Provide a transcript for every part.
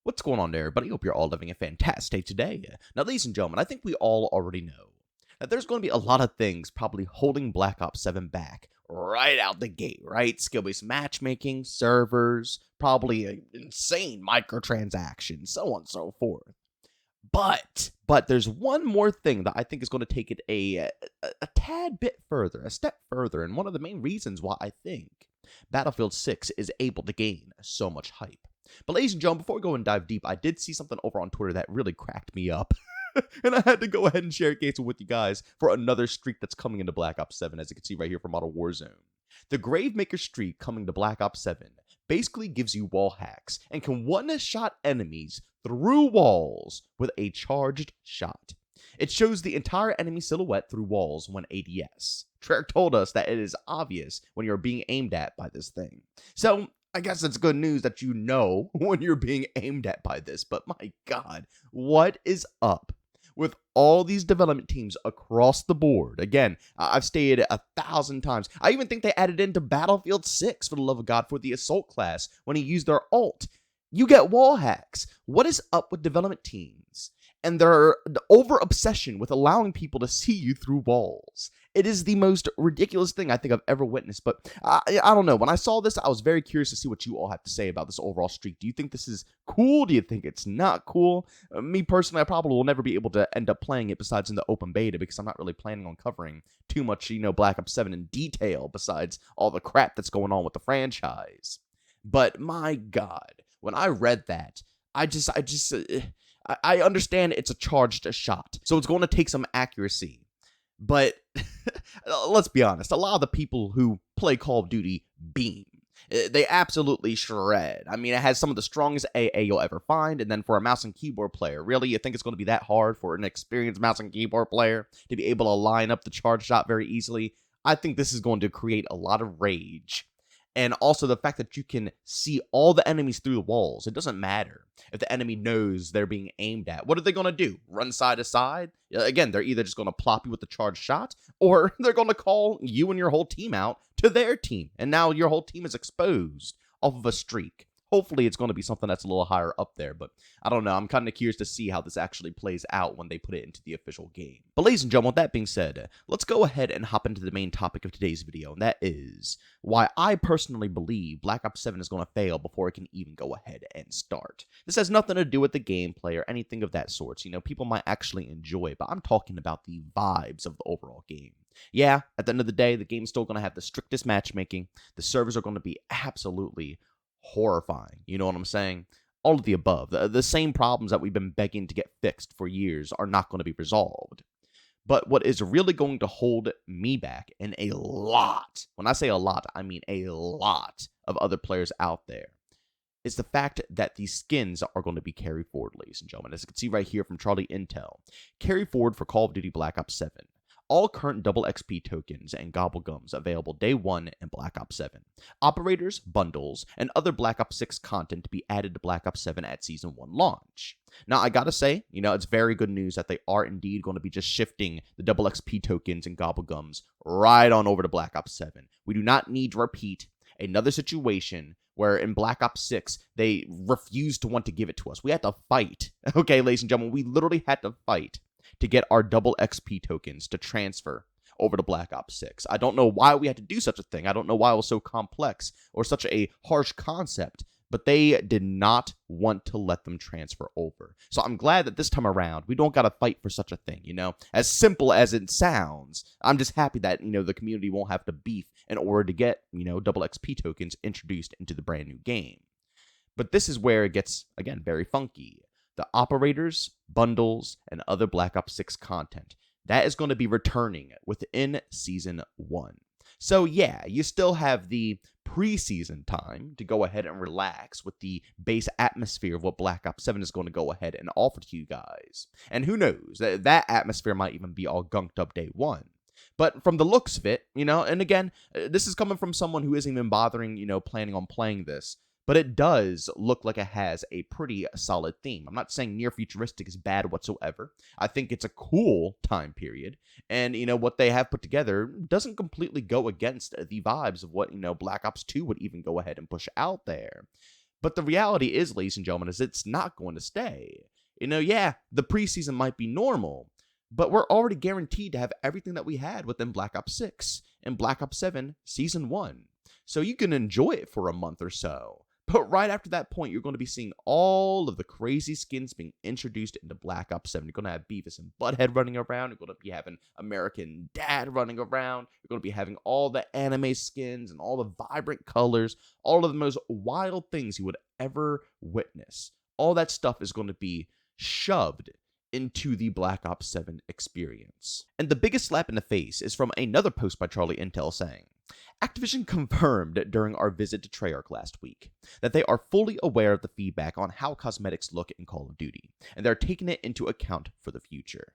What's going on there, everybody? Hope you're all having a fantastic day today. Now, ladies and gentlemen, I think we all already know that there's going to be a lot of things probably holding Black Ops 7 back right out the gate, right? Skill-based matchmaking, servers, probably insane microtransactions, so on and so forth. But there's one more thing that I think is going to take it a tad bit further, a step further, and one of the main reasons why I think Battlefield 6 is able to gain so much hype. But ladies and gentlemen, before we go and dive deep, I did see something over on Twitter that really cracked me up. And I had to go ahead and share it with you guys for another streak that's coming into Black Ops 7, as you can see right here from Modern Warzone. The Gravemaker streak coming to Black Ops 7 basically gives you wall hacks and can one-shot enemies through walls with a charged shot. It shows the entire enemy silhouette through walls when ADS. Treyarch told us that it is obvious when you're being aimed at by this thing. So, I guess it's good news that you know when you're being aimed at by this, but my god, what is up with all these development teams across the board? Again, I've stated 1,000 times. I even think they added into Battlefield 6, for the love of God, for the Assault class when he used their ult. You get wall hacks. What is up with development teams and their over-obsession with allowing people to see you through walls? It is the most ridiculous thing I think I've ever witnessed, but I don't know. When I saw this, I was very curious to see what you all have to say about this overall streak. Do you think this is cool? Do you think it's not cool? Me personally, I probably will never be able to end up playing it besides in the open beta, because I'm not really planning on covering too much, Black Ops 7 in detail besides all the crap that's going on with the franchise. But my god, when I read that, I understand it's a charged shot, so it's going to take some accuracy. But let's be honest, a lot of the people who play Call of Duty beam. They absolutely shred. I mean, it has some of the strongest AA you'll ever find, and then for a mouse and keyboard player, really, you think it's going to be that hard for an experienced mouse and keyboard player to be able to line up the charge shot very easily? I think this is going to create a lot of rage. And also the fact that you can see all the enemies through the walls. It doesn't matter if the enemy knows they're being aimed at. What are they going to do? Run side to side? Again, they're either just going to plop you with the charged shot, or they're going to call you and your whole team out to their team. And now your whole team is exposed off of a streak. Hopefully it's going to be something that's a little higher up there, but I don't know. I'm kind of curious to see how this actually plays out when they put it into the official game. But ladies and gentlemen, with that being said, let's go ahead and hop into the main topic of today's video, and that is why I personally believe Black Ops 7 is going to fail before it can even go ahead and start. This has nothing to do with the gameplay or anything of that sort. People might actually enjoy it, but I'm talking about the vibes of the overall game. Yeah, at the end of the day, the game's still going to have the strictest matchmaking. The servers are going to be absolutely horrifying. You know what I'm saying? All of the above. The same problems that we've been begging to get fixed for years are not going to be resolved. But what is really going to hold me back, and a lot, when I say a lot, I mean a lot of other players out there, is the fact that these skins are going to be carried forward, ladies and gentlemen. As you can see right here from Charlie Intel, carry forward for Call of Duty Black Ops 7. All current double XP tokens and gobblegums available day 1 in Black Ops 7. Operators, bundles, and other Black Ops 6 content to be added to Black Ops 7 at Season 1 launch. Now, I gotta say, it's very good news that they are indeed going to be just shifting the double XP tokens and gobblegums right on over to Black Ops 7. We do not need to repeat another situation where in Black Ops 6, they refused to want to give it to us. We had to fight. Okay, ladies and gentlemen, we literally had to fight to get our double XP tokens to transfer over to Black Ops 6. I don't know why we had to do such a thing. I don't know why it was so complex or such a harsh concept, but they did not want to let them transfer over. So I'm glad that this time around, we don't got to fight for such a thing, As simple as it sounds, I'm just happy that, the community won't have to beef in order to get, double XP tokens introduced into the brand new game. But this is where it gets, again, very funky. The operators, bundles, and other Black Ops 6 content, that is going to be returning within Season 1. So yeah, you still have the preseason time to go ahead and relax with the base atmosphere of what Black Ops 7 is going to go ahead and offer to you guys. And who knows, that atmosphere might even be all gunked up day 1. But from the looks of it, and again, this is coming from someone who isn't even bothering, planning on playing this, but it does look like it has a pretty solid theme. I'm not saying near futuristic is bad whatsoever. I think it's a cool time period. And, what they have put together doesn't completely go against the vibes of what, Black Ops 2 would even go ahead and push out there. But the reality is, ladies and gentlemen, is it's not going to stay. Yeah, the preseason might be normal, but we're already guaranteed to have everything that we had within Black Ops 6 and Black Ops 7 Season 1. So you can enjoy it for a month or so. But right after that point, you're going to be seeing all of the crazy skins being introduced into Black Ops 7. You're going to have Beavis and Butthead running around. You're going to be having American Dad running around. You're going to be having all the anime skins and all the vibrant colors, all of the most wild things you would ever witness. All that stuff is going to be shoved into the Black Ops 7 experience. And the biggest slap in the face is from another post by Charlie Intel saying, Activision confirmed during our visit to Treyarch last week that they are fully aware of the feedback on how cosmetics look in Call of Duty, and they're taking it into account for the future.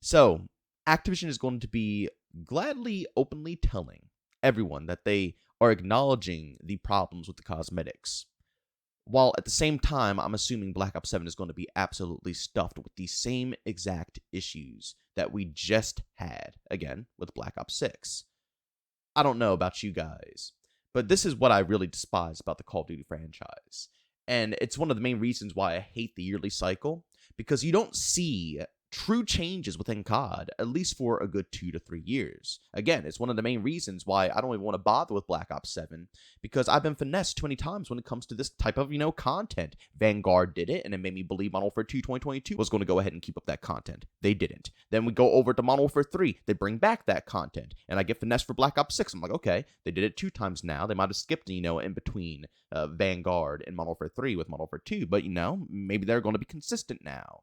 So, Activision is going to be gladly, openly telling everyone that they are acknowledging the problems with the cosmetics, while at the same time, I'm assuming Black Ops 7 is going to be absolutely stuffed with the same exact issues that we just had, again, with Black Ops 6. I don't know about you guys, but this is what I really despise about the Call of Duty franchise. And it's one of the main reasons why I hate the yearly cycle, because you don't see true changes within COD, at least for a good 2 to 3 years. Again, it's one of the main reasons why I don't even want to bother with Black Ops 7, because I've been finessed too many times when it comes to this type of, content. Vanguard did it, and it made me believe Modern Warfare 2 2022 was going to go ahead and keep up that content. They didn't. Then we go over to Modern Warfare 3, they bring back that content, and I get finessed for Black Ops 6. I'm like, okay, they did it 2 times now. They might have skipped, in between Vanguard and Modern Warfare 3 with Modern Warfare 2, but, maybe they're going to be consistent now.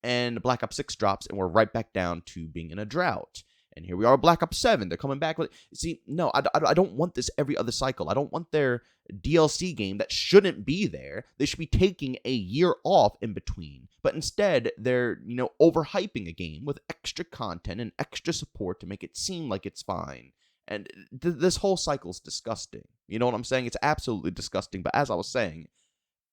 And Black Ops 6 drops, and we're right back down to being in a drought. And here we are, Black Ops 7. They're coming back with... See, no, I don't want this every other cycle. I don't want their DLC game that shouldn't be there. They should be taking a year off in between. But instead, they're, overhyping a game with extra content and extra support to make it seem like it's fine. And this whole cycle is disgusting. You know what I'm saying? It's absolutely disgusting. But as I was saying,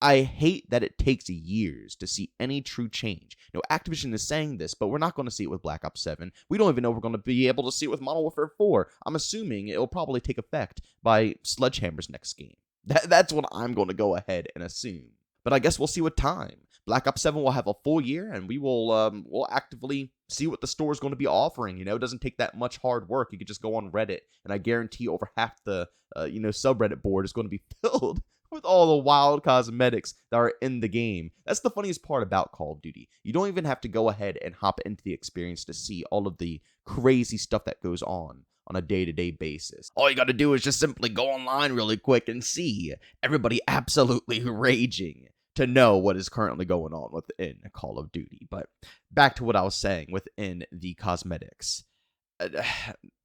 I hate that it takes years to see any true change. Activision is saying this, but we're not going to see it with Black Ops 7. We don't even know if we're going to be able to see it with Modern Warfare 4. I'm assuming it'll probably take effect by Sledgehammer's next game. That's what I'm going to go ahead and assume. But I guess we'll see with time. Black Ops 7 will have a full year, and we will we'll actively see what the store is going to be offering. It doesn't take that much hard work. You could just go on Reddit, and I guarantee over half the subreddit board is going to be filled with all the wild cosmetics that are in the game. That's the funniest part about Call of Duty. You don't even have to go ahead and hop into the experience to see all of the crazy stuff that goes on a day-to-day basis. All you got to do is just simply go online really quick and see everybody absolutely raging to know what is currently going on within Call of Duty. But back to what I was saying within the cosmetics.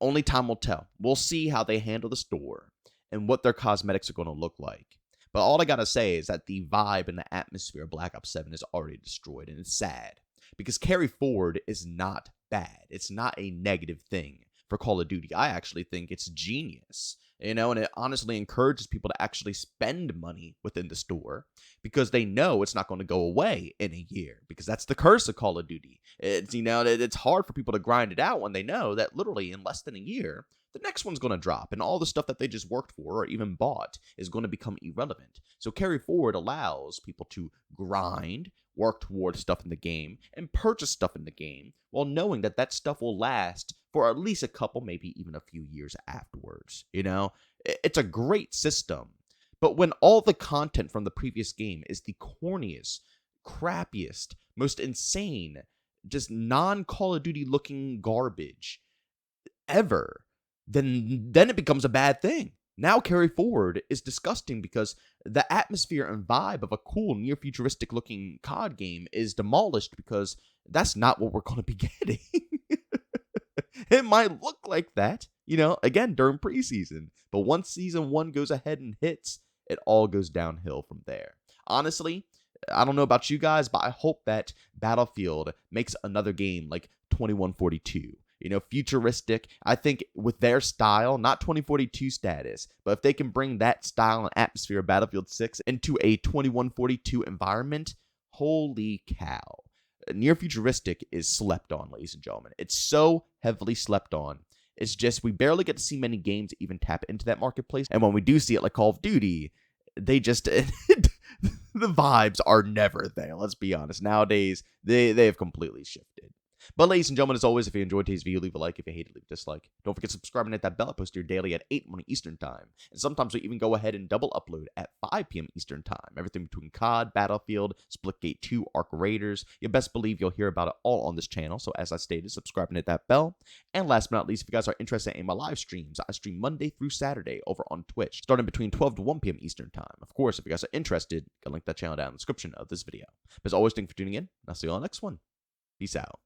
Only time will tell. We'll see how they handle the store and what their cosmetics are going to look like. But all I gotta say is that the vibe and the atmosphere of Black Ops 7 is already destroyed, and it's sad. Because carry forward is not bad. It's not a negative thing for Call of Duty. I actually think it's genius. And it honestly encourages people to actually spend money within the store because they know it's not going to go away in a year, because that's the curse of Call of Duty. It's hard for people to grind it out when they know that literally in less than a year, the next one's going to drop, and all the stuff that they just worked for or even bought is going to become irrelevant. So carry forward allows people to grind, work towards stuff in the game, and purchase stuff in the game while knowing that that stuff will last for at least a couple, maybe even a few years afterwards. It's a great system. But when all the content from the previous game is the corniest, crappiest, most insane, just non-Call of Duty looking garbage ever, then it becomes a bad thing. Now carry forward is disgusting because the atmosphere and vibe of a cool near futuristic looking COD game is demolished because that's not what we're going to be getting. It might look like that, again during preseason, but once season 1 goes ahead and hits, it all goes downhill from there. Honestly, I don't know about you guys, but I hope that Battlefield makes another game like 2142. Futuristic. I think with their style, not 2042 status, but if they can bring that style and atmosphere of Battlefield 6 into a 2142 environment, holy cow. Near futuristic is slept on, ladies and gentlemen. It's so heavily slept on. It's just we barely get to see many games even tap into that marketplace. And when we do see it, like Call of Duty, they just the vibes are never there. Let's be honest. Nowadays, they have completely shifted. But ladies and gentlemen, as always, if you enjoyed today's video, leave a like. If you hated, leave a dislike. Don't forget to subscribe and hit that bell. I post here daily at 8 morning Eastern Time. And sometimes we even go ahead and double upload at 5 p.m. Eastern Time. Everything between COD, Battlefield, Splitgate 2, Arc Raiders. You best believe you'll hear about it all on this channel. So as I stated, subscribe and hit that bell. And last but not least, if you guys are interested in my live streams, I stream Monday through Saturday over on Twitch, starting between 12 to 1 p.m. Eastern Time. Of course, if you guys are interested, I'll link that channel down in the description of this video. But as always, thank you for tuning in, and I'll see you on the next one. Peace out.